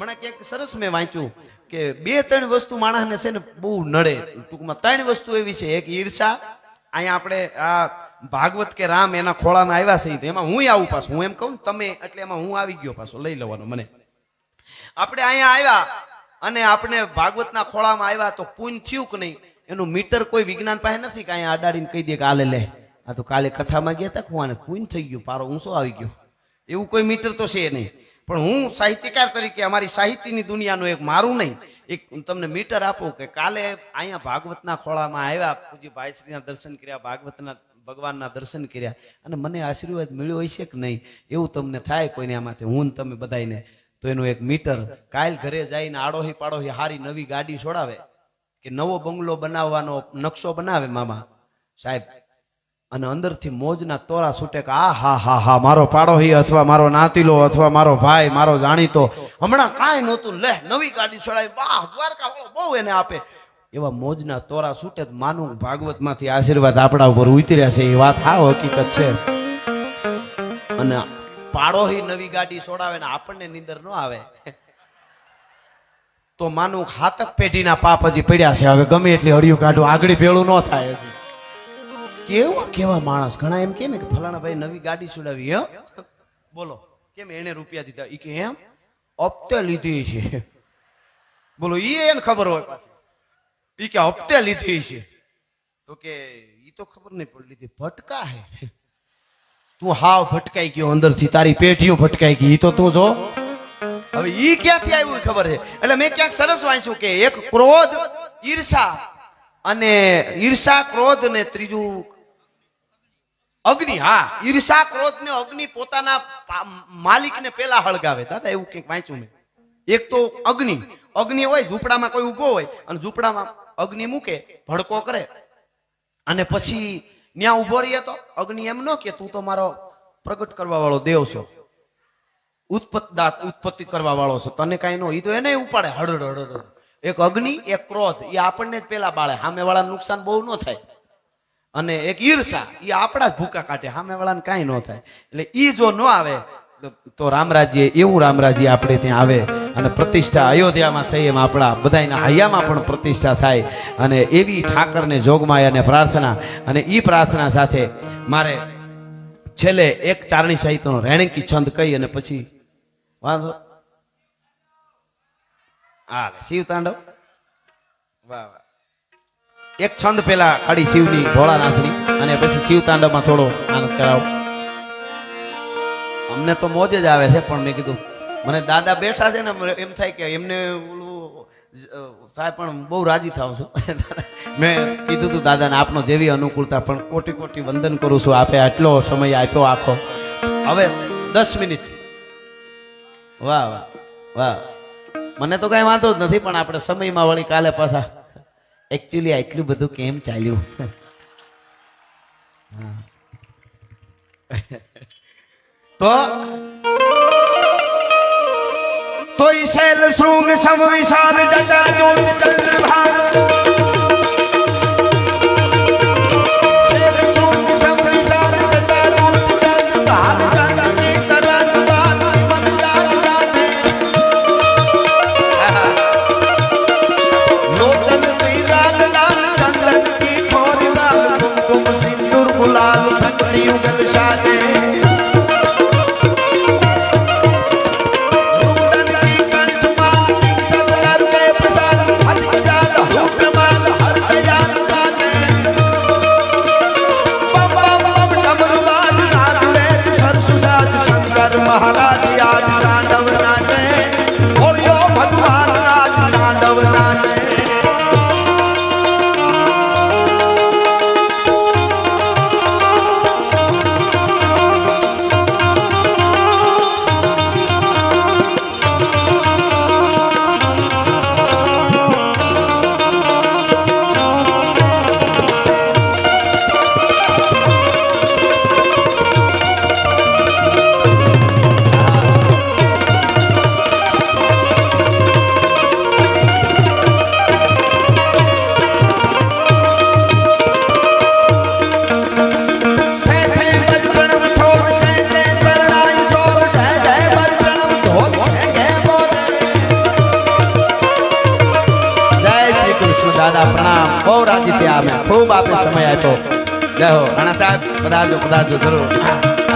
હમણાં ક્યાંક સરસ મેં વાંચ્યું કે 2-3 વસ્તુ માણસને છે ને બહુ નડે. ટૂંકમાં 3 વસ્તુ એવી છે. એક ઈર્ષા. અહીંયા આપણે આ ભાગવત કે રામ એના ખોળામાં આવ્યા છે, એમાં હું આવું પાછું. હું એમ કહું તમે એટલે એમાં હું આવી ગયો પાછો, લઈ લેવાનો મને. આપણે અહીંયા આવ્યા અને આપણે ભાગવતના ખોળામાં આવ્યા તો પુણ્ય થયું કે નહીં એનું મીટર કોઈ વિજ્ઞાન પાસે નથી કે અહીંયા અડાડીને કહી દે કે આલે લે આ તો કાલે કથામાં ગયા હતા હું આને પુણ્ય થઈ ગયું પારો ઊંચો આવી ગયો. એવું કોઈ મીટર તો છે નહીં. પણ હું સાહિત્યકાર તરીકે અમારી સાહિત્યની દુનિયાનું એક મારું નહીં એક તમને મીટર આપું કે કાલે અહીંયા ભાગવતના ખોળામાં આવ્યા, પૂજ્ય ભાઈશ્રીના દર્શન કર્યા, ભાગવતના ભગવાનના દર્શન કર્યા અને મને આશીર્વાદ મળ્યો હશે કે નહીં એવું તમને થાય કોઈને આમાંથી, હું તમે બધાને, તો એનું એક મીટર. કાલ ઘરે જઈને આડોહી પાડોહી હારી નવી ગાડી છોડાવે કે નવો બંગલો બનાવવાનો નકશો બનાવે મામા સાહેબ અને અંદરથી મોજના તોરા છૂટે કે આ હા હા હા મારો પાડોહી અથવા મારો નાતીલો અથવા મારો ભાઈ મારો જાણીતો હમણાં કાંઈ નહોતું, લે નવી ગાડી છોડાવી, વાહ દ્વારકા બહુ એને આપે, એવા મોજના તોરા છૂટે. માનું ભાગવત માંથી આશીર્વાદ આપણા ઉપર ઉતર્યા છે, એ વાત હા હકીકત છે. અને પાડોહી નવી ગાડી છોડાવે ને આપણને નીંદર ન આવે તો માનું હાતક પેઢીના પાપ હજી પડ્યા છે. હવે ગમે એટલી હળિયું કાઢું આગળ ભેળું ન થાય. કેવા માણસ ઘણા એમ કે ને કે ફલાણા ભાઈ નવી ગાડી છોડાવી, હે બોલો કેમ એને રૂપિયા દીધા, ઈ કે એમ હપ્તે લીધી છે, બોલો ઈ એને ખબર હોય પાછી, ઈ કે હપ્તે લીધી છે, તો કે ઈ તો ખબર નહીં પડી લીધી, ભટકા હે, તું હાવ ભટકાઈ ગયો અંદરથી, તારી પેઢીઓ ભટકાઈ ગઈ, ઈ તો તું જો. હવે ઈ ક્યાંથી આવ્યું ખબર છે. એટલે મેં ક્યાંક સરસ વાંચ્યું કે એક ક્રોધ, ઈર્ષા અને ઈર્ષા ક્રોધ ને ત્રીજું અગ્નિ. હા, ઈર્ષા ક્રોધ ને અગ્નિ પોતાના માલિકને પેલા હળગાવે. દાદા એવું કંઈક વાંચ્યું મેં. એક તો અગ્નિ હોય, ઝૂંપડામાં કોઈ ઉભો હોય અને ઝૂંપડામાં અગ્નિ મૂકે, ભડકો કરે અને પછી ત્યાં ઉભો રહીએ તો અગ્નિ એમ ન કે તું તો મારો પ્રગટ કરવા વાળો દેવ છો, ઉત્પત્તિ કરવા વાળો છો, તને કઈ નો, ઈ તો એને ઉપાડે હળડ હળડ. એક અગ્નિ એક ક્રોધ એ આપણને જ પેલા બાળે, સામે વાળાને નુકસાન બહુ ન થાય. અને એક ઈર્ષા એ આપણા જ ભૂકા કાઢે, સામે વાળાને કાંઈ ન થાય. એટલે ઈ જો ન આવે તો રામરાજ્ય, એવું રામરાજ્ય આપણે ત્યાં આવે અને પ્રતિષ્ઠા અયોધ્યામાં થઈ એમ આપણા બધાના હૈયામાં પણ પ્રતિષ્ઠા થાય. અને એવી ઠાકરને જોગમાય અને પ્રાર્થના, અને ઈ પ્રાર્થના સાથે મારે છેલ્લે એક ચારણી સાહિત્યનો રેણકી છંદ કહી અને પછી વાંધો હા શિવ તાંડવ. વાહ વાહ. એક છંદ પેલા કાઢી શિવની ભોળાનાથની અને પછી શિવ તાંડવમાં થોડો આનંદ કરાવો. અમને તો મોજ જ આવે છે પણ મેં કીધું મને દાદા બેઠા છે ને એમ થાય કે એમને ઓલું થાય પણ બહુ રાજી થાવ છું. મેં કીધું તું દાદાને આપનો જેવી અનુકૂળતા, પણ કોટી કોટી વંદન કરું છું, આપે આટલો સમય આપ્યો આખો. હવે 10 મિનિટ. વાહ વાહ વાહ. મને તો કઈ વાંધો જ નથી પણ આપણે સમયમાં વળી કાલે પાછા એકચ્યુઅલી આટલું બધું કેમ ચાલ્યું. તો શૈલ શૃંગ સમ વિશાલ જટા જોત ચંદ્રભાગ महाराज आज तांडव नाचे, बोलियो भगवान आज तांडव नाचे. આપે સમય આપ્યો. જય હો રાણા સાહેબ, પધારજો પધારજો જરૂર.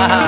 આહા.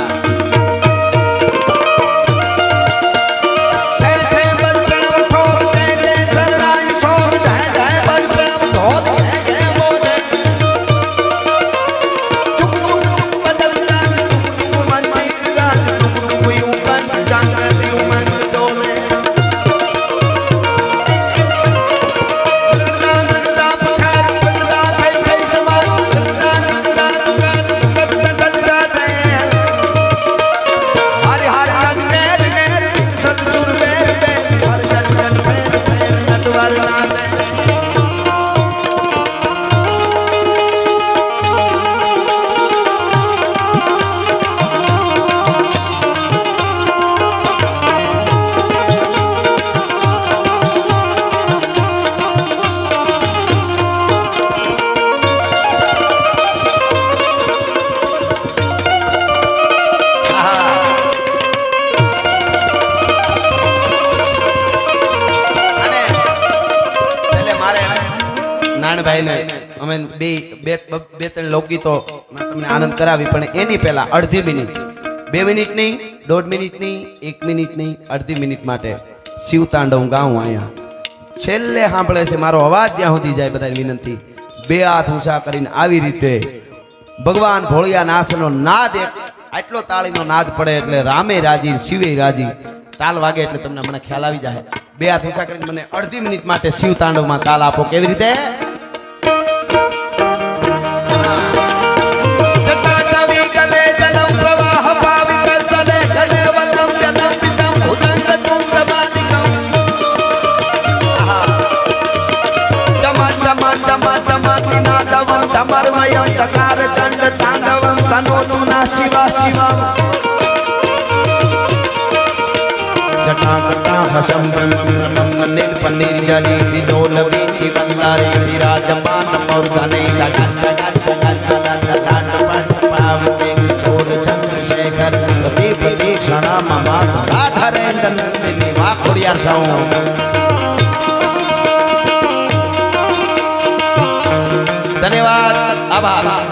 નાનભાઈને અમે બે ત્રણ લોકગીતો તમને આનંદ કરાવી, પણ એની પહેલા અડધી મિનિટ, 2 મિનિટ નહીં, 1.5 મિનિટ નહીં, 1 મિનિટ નહીં, અડધી મિનિટ માટે શિવ તાંડવ ગાઉં અહીંયા છેલ્લે સાંભળે છે. મારો અવાજ જ્યાં સુધી જાય બધાને વિનંતી, 2 હાથ ઊંચા કરીને આવી રીતે ભગવાન ભોળિયાનાથનો નાદ, આટલો તાળીનો નાદ પડે એટલે રામે રાજી, શિવે રાજી. તાલ વાગે એટલે તમને મને ખ્યાલ આવી જાય. 2 હાથ ઊંચા કરીને મને અડધી મિનિટ માટે શિવ તાંડવમાં તાલ આપો. કેવી રીતે? ચકાર ચંડ તાંડવમ તનોતુના શિવા શિવા જટાકટા હસમ નિર્પ નિર્જલી વિદોલ વીચી વંદારી વિરાજમાન મૂર્ધને પાવતે છોડ ચંદ્રશેખર પ્રદીપ દીક્ષણા મમા રાધરેન્દ્ર નંદિની વાખોડિયાર સૌ. ધન્યવાદ, આભાર.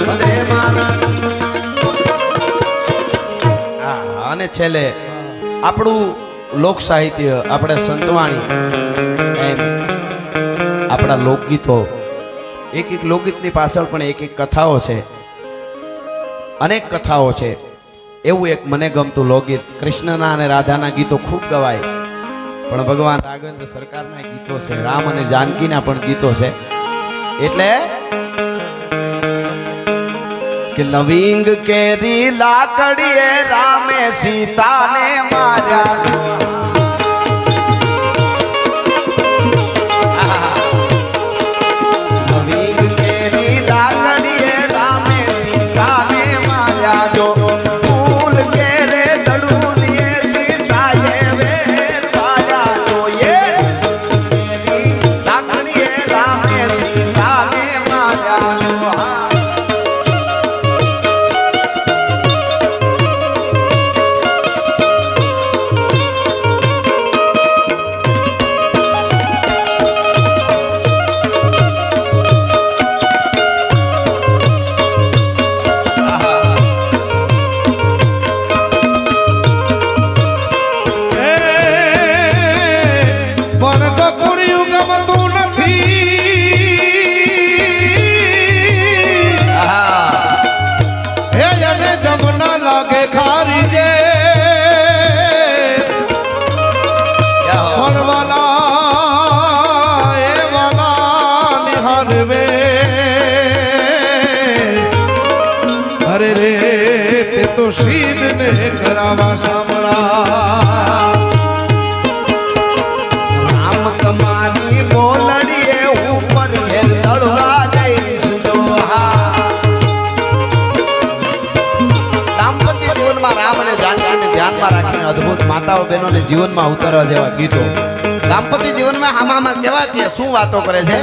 વંદે માતરમ. અને છેલ્લે આપણું લોક સાહિત્ય, આપણે સંતવાણી, એમ આપણા લોકગીતો, એક એક લોકગીતની પાછળ પણ એક એક કથાઓ છે, અનેક કથાઓ છે. એવું એક મને ગમતું લોકગીત, કૃષ્ણના અને રાધાના ગીતો ખૂબ ગવાય, પણ ભગવાન રાઘવેન્દ્ર સરકારના ગીતો છે, રામ અને જાનકીના પણ ગીતો છે. એટલે કે લવિંગ કેરી લાકડીએ રામે સીતાને માર્યા. લવિંગ કેરી લાકડીએ રામે સીતાને માર્યા. જો ફૂલ કેરે દડુલીએ સીતાએ વેર પાયા. જોઈએ કેરી લાકડીએ રામે સીતાને માર્યા. અરે રે તે તો સીધ ને કરાવા સાંભળા. રામ તમારી બોલડીએ ઉપર ઘેર દડવા જઈશ. જો દાંપત્ય જીવનમાં રામ અને જાનકીને ધ્યાનમાં રાખીને અદ્ભુત માતાઓ બહેનોને જીવનમાં ઉતારવા જેવા ગીતો. દાંપત્ય જીવનમાં આમાં કેવા કે શું વાતો કરે છે.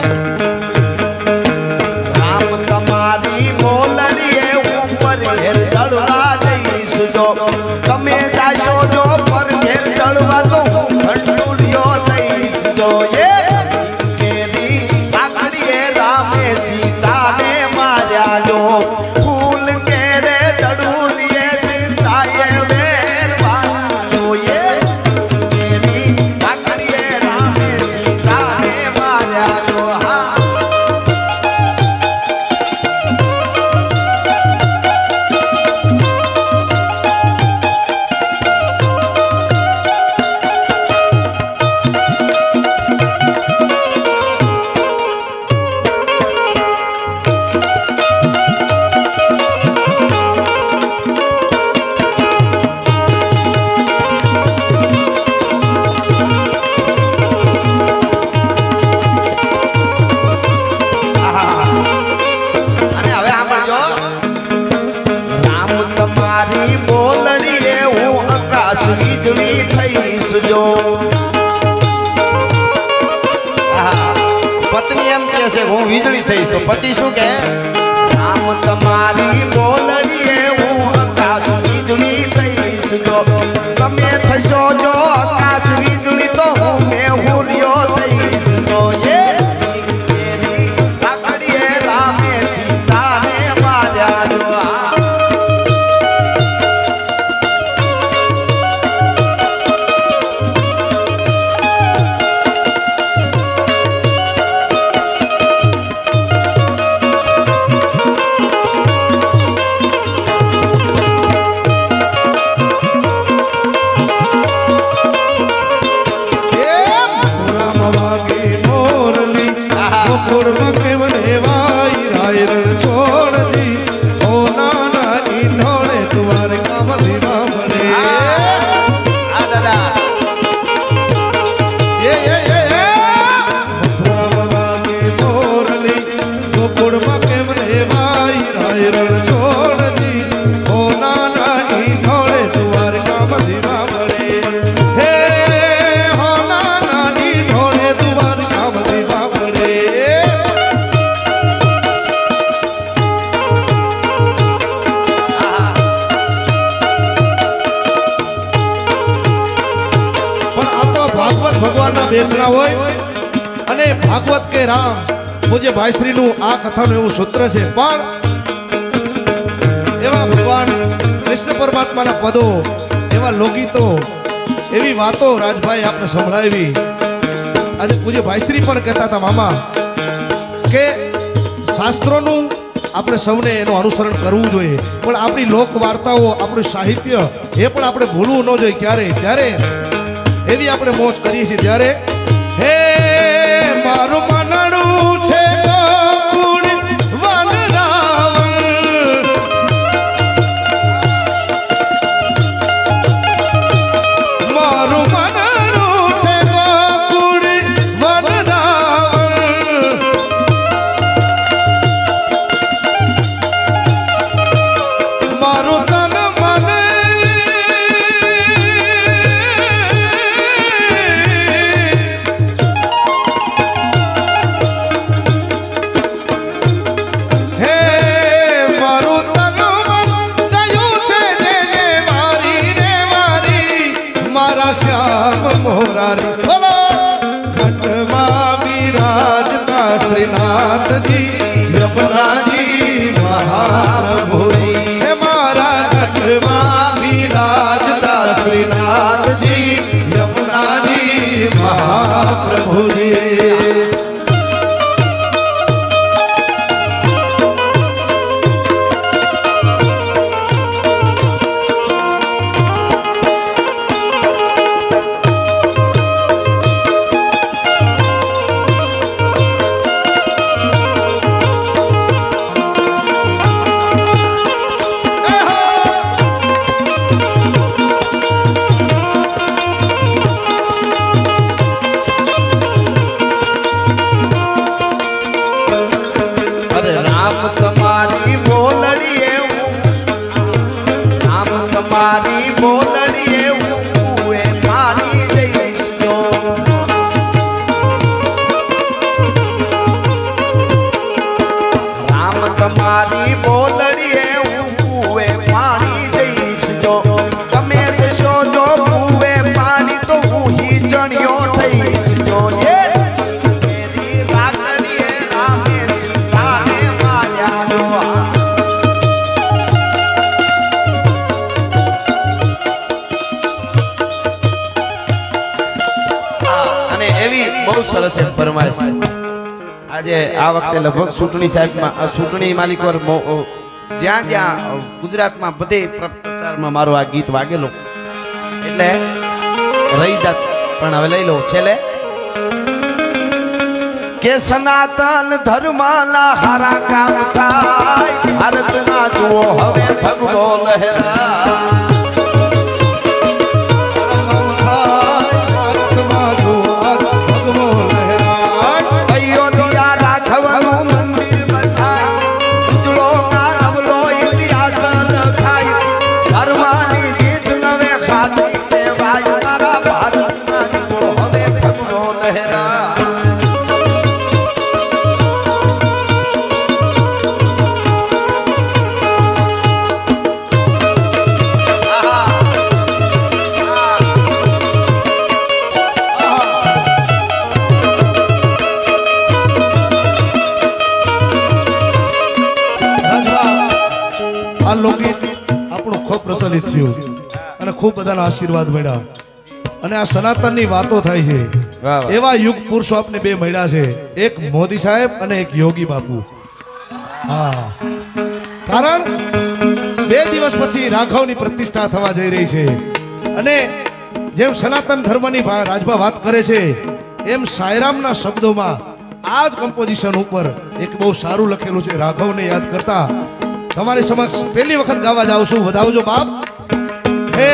રામ તમારી બોલડીએ ઉપર ઘેર દડવા જઈશ. જો તમે જાશો જો પર ઘેર દડવા તો હું ઘંટુલિયો દઈશ. જો એ કેરી લાકડીએ રામે સીતાને માર્યા. જો ફૂલ કેરે દડુલીએ સીતાએ વેર પાયા. જો એ કેરી લાકડીએ રામે સીતાને માર્યા. જો હા વીજળી થઈશ. જો પત્ની એમ કહે છે હું વીજળી થઈશ, તો પતિ શું કહે? રામ તમારી બોલડીએ હું આકાશ વીજળી થઈશ. જો તમે થશો જો આકાશ વીજળી તો હું મેહુલિયો થઈશ. જો એ લાકડીએ રામે સીતાને માર્યા. જો ભગવાનના બેસણા હોય અને ભાગવત કે રામ પૂજ્ય ભાઈશ્રીનું આ કથાનું એવું સૂત્ર છે. પણ એવા ભગવાન કૃષ્ણ પરમાત્માના પદો, એવા લોકગીતો, એવી વાતો રાજભાઈ આપને સંભળાવી. આજે પૂજ્ય ભાઈશ્રી પણ કહેતા હતા મામા કે શાસ્ત્રોનું આપણે સૌને એનું અનુસરણ કરવું જોઈએ, પણ આપણી લોક વાર્તાઓ, આપણું સાહિત્ય એ પણ આપણે ભૂલવું ન જોઈએ ક્યારે. ત્યારે એવી આપણે મોજ કરીએ છીએ ત્યારે હે મારું મનડું છે ગોકુળ વનરાવણ, મારું મનડું છે ગોકુળ વનરાવણ, મારું તન મન હે મારું તન મન ગયું છે જેને મારી રે મારી, મારા શ્યામ મોરારી. બોલો ઘટમાં બિરાજતા શ્રીનાથજી યમરાજી મહાપ્રભુજી, હે મારા ઘટમાં બિરાજતા શ્રીનાથજી યમરાજી મહાપ્રભુજી. અરે રામ તમારી બોલડી એવું, રામ તમારી બોલડી એવું એ મારી જઈશ જો. રામ તમારી બોલડી એવું એ મારી જઈશ જો. તમે જશો જો કુએ પાણી તો હું હી જણ્યો થઈશ જો. એ મેરી લાકડીએ રામે સીતાને માર્યા જો. અને એવી બહુ સરસ એક ફરમાઈશ આજે આ વખતે લગભગ ચૂંટણી સાહેબમાં ચૂંટણી માલિકો જ્યાં જ્યાં ગુજરાતમાં બધે પ્રચારમાં મારું આ ગીત વાગેલું એટલે રહી જાત, પણ હવે લઈ લો છેલ્લે કે સનાતન ધર્મના હારા કામ થાય, ભારતમાં જુઓ હવે ભગવો લહેરા. અયોધ્યા રાઘવનું મંદિર બંધાય, ઉજળો નારવલો ઇતિહાસ લખાય, ધર્મની જીત નવે ખાધી કહેવાય, મારા ભારતમાં જુઓ હવે ભગવો લહેરા. આ લોકગીત આપણું ખૂબ પ્રચલિત થયું અને ખૂબ બધાના આશીર્વાદ મળ્યા, અને આ સનાતનની વાતો થાય છે. વાહ વાહ. એવા યુગ પુરુષો આપને બે મળ્યા છે, એક મોદી સાહેબ અને એક યોગી બાપુ. હા, કારણ 2 દિવસ પછી રાઘવની પ્રતિષ્ઠા થવા જઈ રહી છે, અને જેમ સનાતન ધર્મની રાજભા વાત કરે છે એમ સાયરામના શબ્દોમાં આ જ કમ્પોઝિશન ઉપર એક બહુ સારું લખેલું છે. રાઘવને યાદ કરતા તમારી સમક્ષ પહેલી વખત ગાવા જાઉં છું, વધાવજો બાપ. હે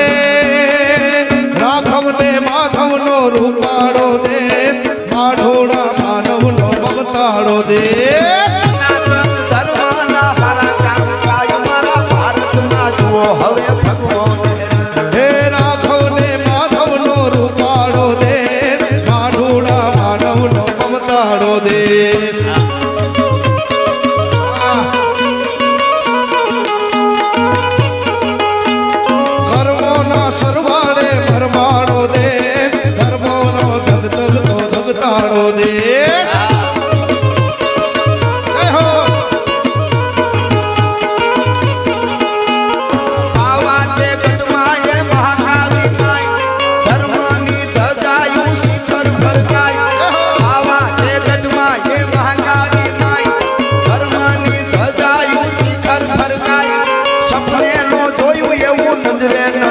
રાઘવને માધવનો રૂપાળો દેશ, માઢોળા માનવનો મમતાળો દેશ. સનાતન ધર્મના હારા કામ થાય, મારા ભારતમાં જુઓ હવે ભગવો લહેરા. હે રાઘવને માધવનો રૂપાળો દેશ, માઢોળા માનવનો મમતાળો દેશ. સર્વોના સરવાળે ભરમાળો દેશ, ધર્મોનો ધગધગતો ધગતાળો દેશ.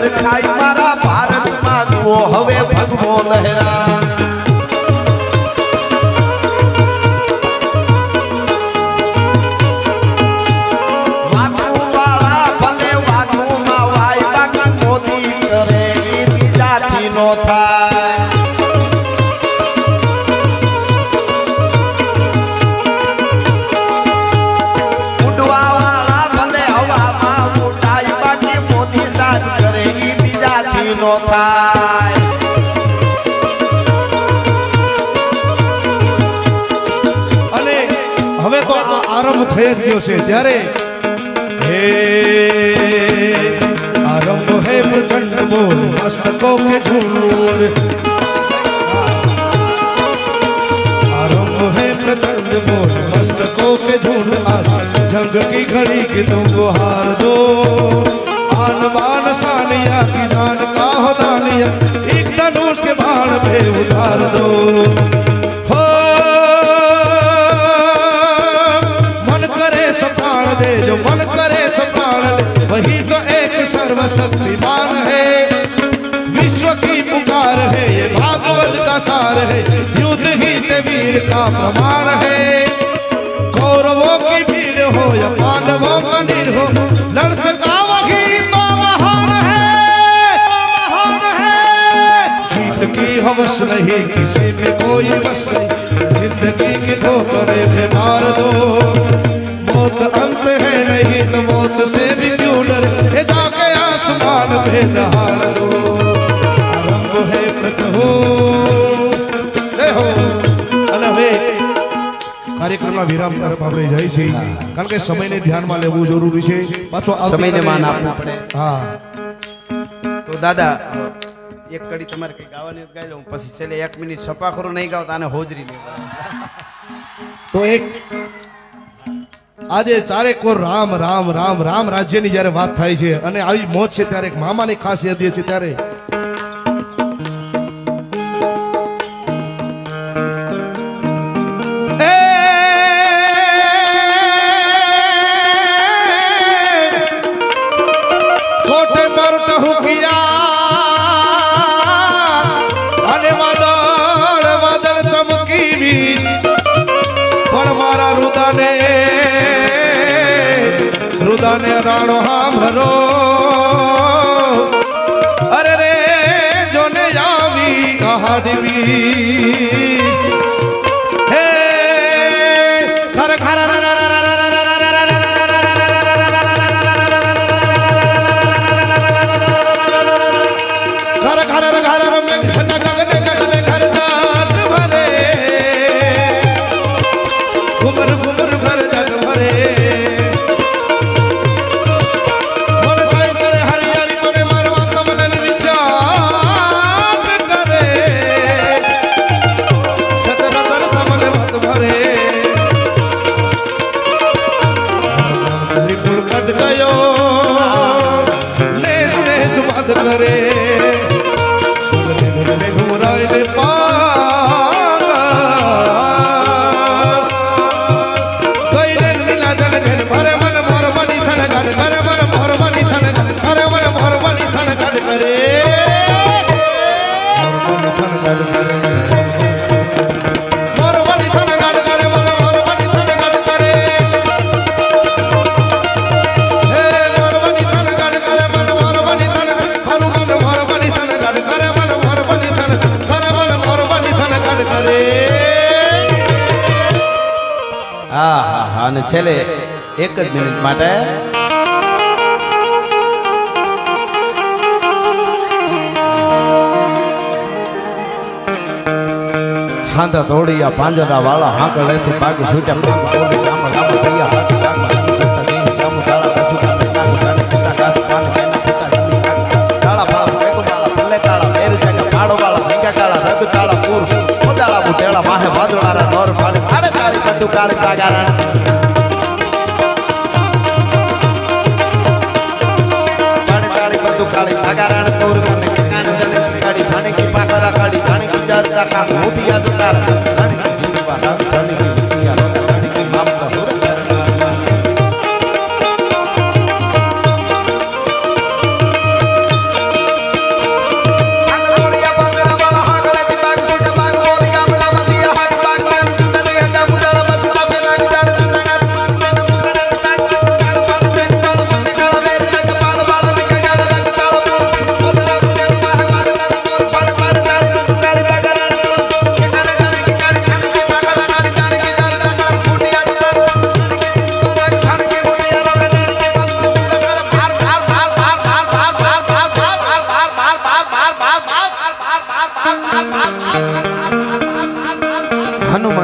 હરખાઈ મારા ભારતમાં જુઓ હવે ભગવો લહેરા વાતુવાળા ભલે વાતુમાં વાય બાકી મોદી કરે ઈ બીજાથી નો થાય ઉડવાવાળા ભલે હવામાં ઉડાય બાકી મોદી સાથ કરે ઈ બીજાથી નો થાય અને હવે તો આ આરંભ થઈ જ ગયો છે જ્યારે હે આરંભ હે પ્રચંડ બોલ મસ્તકો કે ઝૂર आरंभ है प्रचंड बोल मस्तकों पे झूठ आज जंग की घड़ी की तुमको हार दो आन बान सानिया की जान का हो दानिया एक धनुष के बाण पे उतार दो हो मन करे सो प्राण दे जो मन करे सो प्राण दे वही तो एक सर्वशक्तिमान है विश्व की पुकार है ये भागवत का सार है युद्ध ही ते वीर का प्रमाण है कौरवों की भीड़ हो या पांडवों का नीर हो लड़ सका वही तो महान है जीत की हवस नहीं किसी में कोई बस नहीं जिंदगी की ठोकरें पे मार दो मौत अंत है नहीं तो मौत से भी क्यों डरे ये जाके आसमान पे दहाड़ दो आरंभ है प्रचहो અને હવે કાર્યક્રમના વિરામ તરફ આપણે જઈએ છીએ કારણ કે સમયને ધ્યાનમાં લેવું જરૂરી છે પાછો સમયને માન આપવું પડે હા તો દાદા એક કડી તમારે કઈ ગાવાની ગાઈ લઉં પછી છેલ્લે 1 મિનિટ સપાખરું નહીં ગાવ તો આને હોજરી લેવા તો એક આજે ચારે કોર રામ રામ રામ રામ રાજ્યની જ્યારે વાત થાય છે અને આવી મોજ છે ત્યારે એક મામાની ખાસ યાદ છે ત્યારે કોઠે પર કહું કિયા અને વાદળ વાદળ ચમકી વી પણ મારા રુદાને રાણો હાંભરો અરે રે જોને આવી કહાડવી હે ખર ખર घर घर घर में घन गगन गगन घर दात भरे घुमर घुमर भर जग भरे मन साई करे हरियाली मने मारवा कमलन विचार करे सतरतर समल मत भरे त्रिपुर कट गयो नेस नेस मत करे घुमराए ने कोई ने लीला जल जल भरे मन मोर बनी थन गड़ करे मन मोर बनी थन करे मन मोर बनी थन गड़ करे मोर बनी थन गड़ करे मन मोर बनी थन गड़ करे हे मोर बनी थन गड़ करे मन मोर बनी थन हरु मन मोर बनी थन गड़ करे मन मोर बनी थन करे मन मोर बनी थन गड़ करे હા હા હા અને છેલ્લે 1 જ મિનિટ માટે હાંધા તોડિયા પાંજરા વાળા હાકળેથી પાકી છૂટ્યા કોને કામ કામ થયા હાકી કામ કામ તાળા પશુ કામ કામ કાને કુટા કાસ કાન કેના કુટા તાળા પાળા પેકો તાળા પલ્લે તાળા મેર જગા પાડો વાળા ધંગા કાળા રગ તાળા પૂર કોદાળા બુટેળા માહે વાદળારા નોર પાડે આડે તાળી બંદુ કાળ કાગારણ કાળી કાગારણ તોર કરને કાણ જને કાડી જાણે કી પાખરા કાડી જાણે કી જાતા કા મોટી યાદ તાર જાણે કી જીવા જાણે કી યા જાણે કી માપ તોર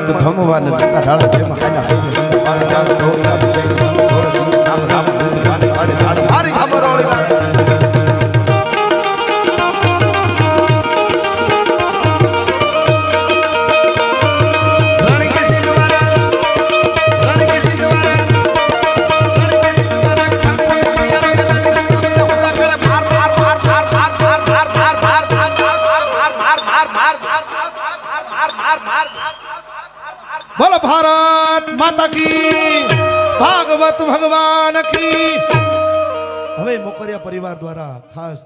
ભક્ત ધમવાને ટકા ઢાળે તેમાં કાના થઈ પાર જાવ ઢોલના અભિષેક ઢોળ નામ નામ વાને વાને ઢાળ મારી ધમરોળી બોલ ભારત માતા કી ભાગવત ભગવાન કી. હવે મોકરિયા પરિવાર દ્વારા ખાસ